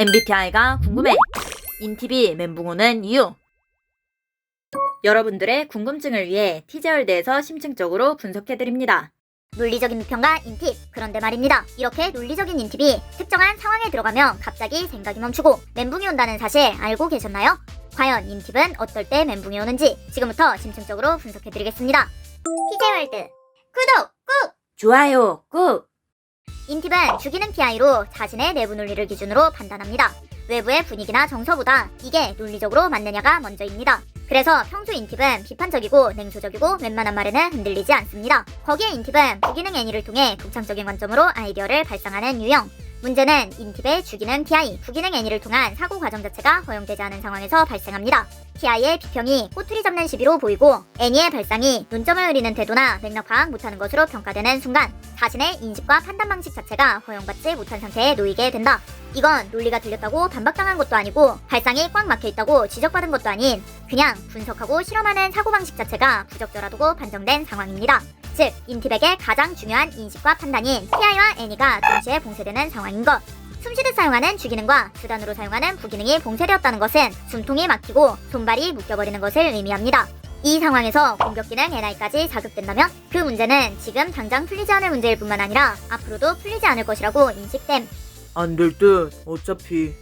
MBTI가 궁금해. 인티비 멘붕 오는 이유. 여러분들의 궁금증을 위해 티제월드에서 심층적으로 분석해드립니다. 논리적인 비평과 인팁. 그런데 말입니다. 이렇게 논리적인 인팁이 특정한 상황에 들어가면 갑자기 생각이 멈추고 멘붕이 온다는 사실 알고 계셨나요? 과연 인팁은 어떨 때 멘붕이 오는지 지금부터 심층적으로 분석해드리겠습니다. 티제월드 구독 꾹! 좋아요 꾹! 인팁은 죽이는 PI로 자신의 내부 논리를 기준으로 판단합니다. 외부의 분위기나 정서보다 이게 논리적으로 맞느냐가 먼저입니다. 그래서 평소 인팁은 비판적이고 냉소적이고 웬만한 말에는 흔들리지 않습니다. 거기에 인팁은 부기능 애니를 통해 독창적인 관점으로 아이디어를 발상하는 유형. 문제는 인팁의 죽이는 PI, 부기능 애니를 통한 사고 과정 자체가 허용되지 않은 상황에서 발생합니다. PI의 비평이 꼬투리 잡는 시비로 보이고 애니의 발상이 논점을 흐리는 태도나 맥락 파악 못하는 것으로 평가되는 순간 자신의 인식과 판단 방식 자체가 허용받지 못한 상태에 놓이게 된다. 이건 논리가 들렸다고 반박당한 것도 아니고 발상이 꽉 막혀있다고 지적받은 것도 아닌 그냥 분석하고 실험하는 사고방식 자체가 부적절하다고 판정된 상황입니다. 즉, 인팁에게 가장 중요한 인식과 판단인 PI와 애니가 동시에 봉쇄되는 상황인 것. 숨쉬듯 사용하는 주기능과 수단으로 사용하는 부기능이 봉쇄되었다는 것은 숨통이 막히고 손발이 묶여버리는 것을 의미합니다. 이 상황에서 공격기능 NI까지 자극된다면 그 문제는 지금 당장 풀리지 않을 문제일 뿐만 아니라 앞으로도 풀리지 않을 것이라고 인식됨. 안 될 듯. 어차피.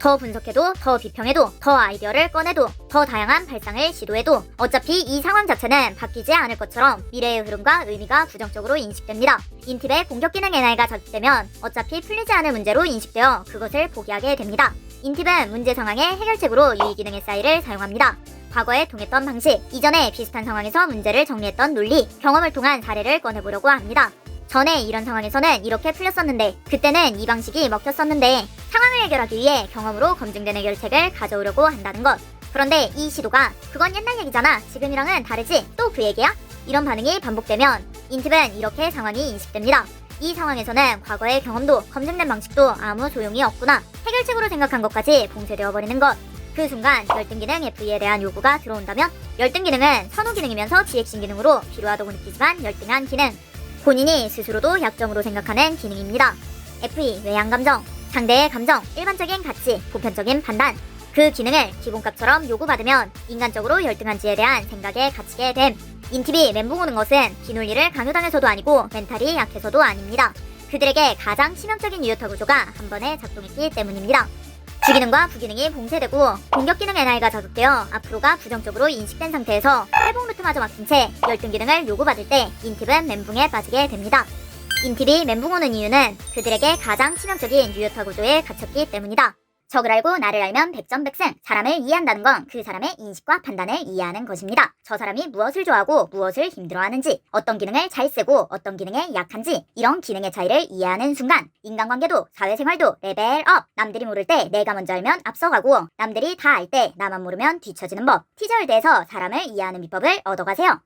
더 분석해도, 더 비평해도, 더 아이디어를 꺼내도, 더 다양한 발상을 시도해도 어차피 이 상황 자체는 바뀌지 않을 것처럼 미래의 흐름과 의미가 부정적으로 인식됩니다. 인팁의 공격 기능 NI가 자극되면 어차피 풀리지 않을 문제로 인식되어 그것을 포기하게 됩니다. 인팁은 문제 상황의 해결책으로 유의기능 SI를 사용합니다. 과거에 통했던 방식, 이전에 비슷한 상황에서 문제를 정리했던 논리, 경험을 통한 사례를 꺼내보려고 합니다. 전에 이런 상황에서는 이렇게 풀렸었는데 그때는 이 방식이 먹혔었는데 상황을 해결하기 위해 경험으로 검증된 해결책을 가져오려고 한다는 것. 그런데 이 시도가 그건 옛날 얘기잖아, 지금이랑은 다르지, 또 그 얘기야? 이런 반응이 반복되면 인팁은 이렇게 상황이 인식됩니다. 이 상황에서는 과거의 경험도 검증된 방식도 아무 소용이 없구나, 해결책으로 생각한 것까지 봉쇄되어 버리는 것. 그 순간 열등기능 FE에 대한 요구가 들어온다면 열등기능은 선호기능이면서 지핵심 기능으로 필요하다고 느끼지만 열등한 기능, 본인이 스스로도 약점으로 생각하는 기능입니다. FE, 외향감정, 상대의 감정, 일반적인 가치, 보편적인 판단. 그 기능을 기본값처럼 요구받으면 인간적으로 열등한지에 대한 생각에 갇히게 됨. 인팁이 멘붕 오는 것은 비논리를 강요당해서도 아니고 멘탈이 약해서도 아닙니다. 그들에게 가장 치명적인 유효타 구조가 한 번에 작동했기 때문입니다. 주기능과 부기능이 봉쇄되고 공격기능 NI가 자극되어 앞으로가 부정적으로 인식된 상태에서 회복 루트마저 막힌 채 열등기능을 요구받을 때 인팁은 멘붕에 빠지게 됩니다. 인팁이 멘붕 오는 이유는 그들에게 가장 치명적인 유효타 구조에 갇혔기 때문이다. 적을 알고 나를 알면 백전백승. 사람을 이해한다는 건 그 사람의 인식과 판단을 이해하는 것입니다. 저 사람이 무엇을 좋아하고 무엇을 힘들어하는지, 어떤 기능을 잘 쓰고 어떤 기능에 약한지, 이런 기능의 차이를 이해하는 순간 인간관계도 사회생활도 레벨업. 남들이 모를 때 내가 먼저 알면 앞서가고 남들이 다 알 때 나만 모르면 뒤처지는 법. 티저월드에서 사람을 이해하는 비법을 얻어가세요.